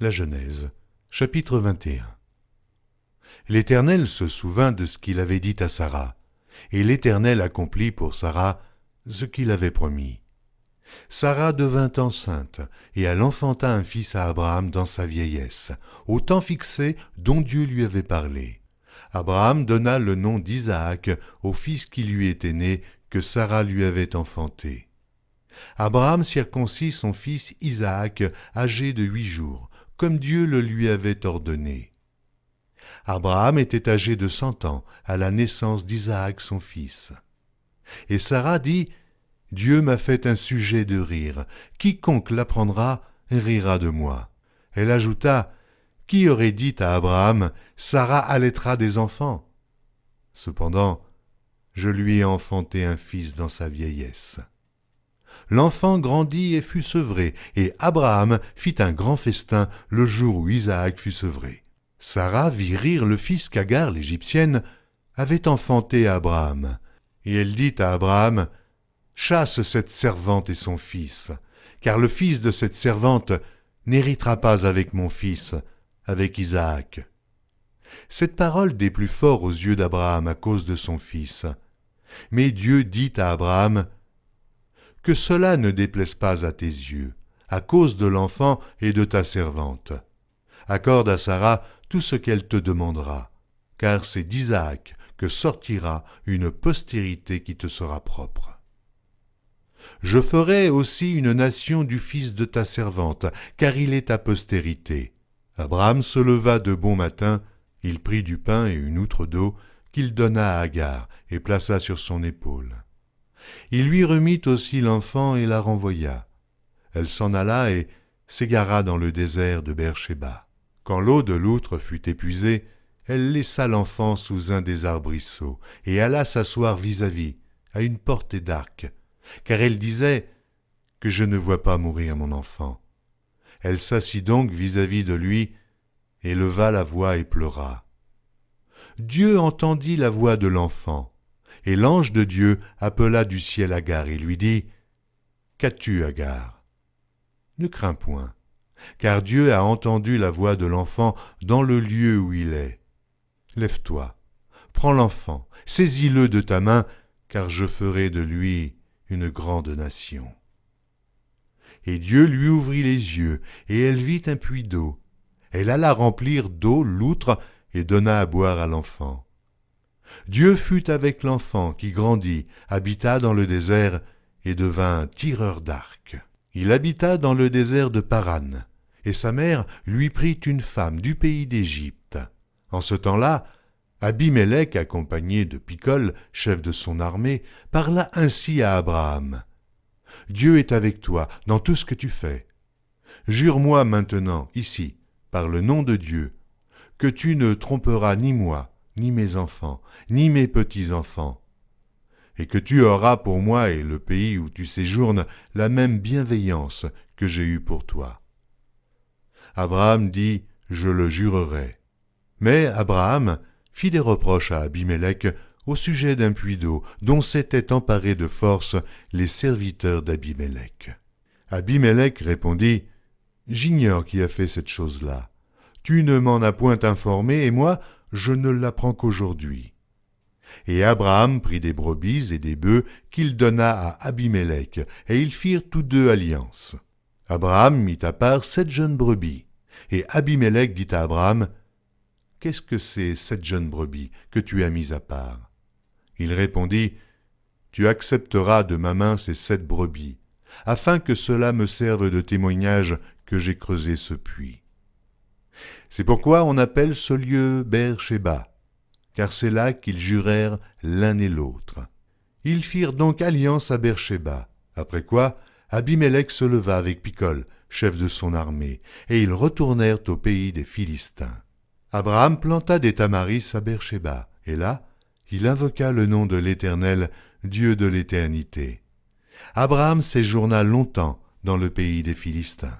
La Genèse, chapitre 21. L'Éternel se souvint de ce qu'il avait dit à Sara, et l'Éternel accomplit pour Sara ce qu'il avait promis. Sara devint enceinte, et elle enfanta un fils à Abraham dans sa vieillesse, au temps fixé dont Dieu lui avait parlé. Abraham donna le nom d'Isaac au fils qui lui était né, que Sara lui avait enfanté. Abraham circoncit son fils Isaac, âgé de 8 jours, comme Dieu le lui avait ordonné. Abraham était âgé de 100 ans à la naissance d'Isaac son fils. Et Sara dit, « Dieu m'a fait un sujet de rire, quiconque l'apprendra rira de moi. » Elle ajouta, « Qui aurait dit à Abraham, Sara allaitera des enfants ?» Cependant, je lui ai enfanté un fils dans sa vieillesse. L'enfant grandit et fut sevré, et Abraham fit un grand festin le jour où Isaac fut sevré. Sara vit rire le fils qu'Agar, l'Égyptienne, avait enfanté à Abraham. Et elle dit à Abraham, « Chasse cette servante et son fils, car le fils de cette servante n'héritera pas avec mon fils, avec Isaac. » Cette parole déplut fort aux yeux d'Abraham à cause de son fils. Mais Dieu dit à Abraham, « Que cela ne déplaise pas à tes yeux, à cause de l'enfant et de ta servante. Accorde à Sara tout ce qu'elle te demandera, car c'est d'Isaac que sortira une postérité qui te sera propre. Je ferai aussi une nation du fils de ta servante, car il est ta postérité. » Abraham se leva de bon matin, il prit du pain et une outre d'eau qu'il donna à Agar et plaça sur son épaule. Il lui remit aussi l'enfant et la renvoya. Elle s'en alla et s'égara dans le désert de Beer-Shéba. Quand l'eau de l'outre fut épuisée, elle laissa l'enfant sous un des arbrisseaux et alla s'asseoir vis-à-vis, à une portée d'arc, car elle disait « Que je ne vois pas mourir mon enfant. » Elle s'assit donc vis-à-vis de lui, et leva la voix et pleura. Dieu entendit la voix de l'enfant, et l'ange de Dieu appela du ciel Agar et lui dit « Qu'as-tu, Agar ? Ne crains point, car Dieu a entendu la voix de l'enfant dans le lieu où il est. Lève-toi, prends l'enfant, saisis-le de ta main, car je ferai de lui une grande nation. » Et Dieu lui ouvrit les yeux, et elle vit un puits d'eau. Elle alla remplir d'eau l'outre et donna à boire à l'enfant. Dieu fut avec l'enfant qui grandit, habita dans le désert et devint tireur d'arc. Il habita dans le désert de Paran, et sa mère lui prit une femme du pays d'Égypte. En ce temps-là, Abimélec, accompagné de Picol, chef de son armée, parla ainsi à Abraham. « Dieu est avec toi dans tout ce que tu fais. Jure-moi maintenant, ici, par le nom de Dieu, que tu ne tromperas ni moi, ni mes enfants, ni mes petits-enfants, et que tu auras pour moi et le pays où tu séjournes la même bienveillance que j'ai eue pour toi. » Abraham dit, « Je le jurerai. » Mais Abraham fit des reproches à Abimélec au sujet d'un puits d'eau dont s'étaient emparés de force les serviteurs d'Abimélec. Abimélec répondit, « J'ignore qui a fait cette chose-là. Tu ne m'en as point informé, et moi, je ne l'apprends qu'aujourd'hui. » Et Abraham prit des brebis et des bœufs qu'il donna à Abimélec, et ils firent tous deux alliance. Abraham mit à part 7 jeunes brebis, et Abimélec dit à Abraham, « Qu'est-ce que c'est 7 jeunes brebis que tu as mis à part ?» Il répondit, « Tu accepteras de ma main ces 7 brebis, afin que cela me serve de témoignage que j'ai creusé ce puits. » C'est pourquoi on appelle ce lieu Beer-Shéba, car c'est là qu'ils jurèrent l'un et l'autre. Ils firent donc alliance à Beer-Shéba, après quoi Abimélec se leva avec Picol, chef de son armée, et ils retournèrent au pays des Philistins. Abraham planta des tamaris à Beer-Shéba, et là, il invoqua le nom de l'Éternel, Dieu de l'éternité. Abraham séjourna longtemps dans le pays des Philistins.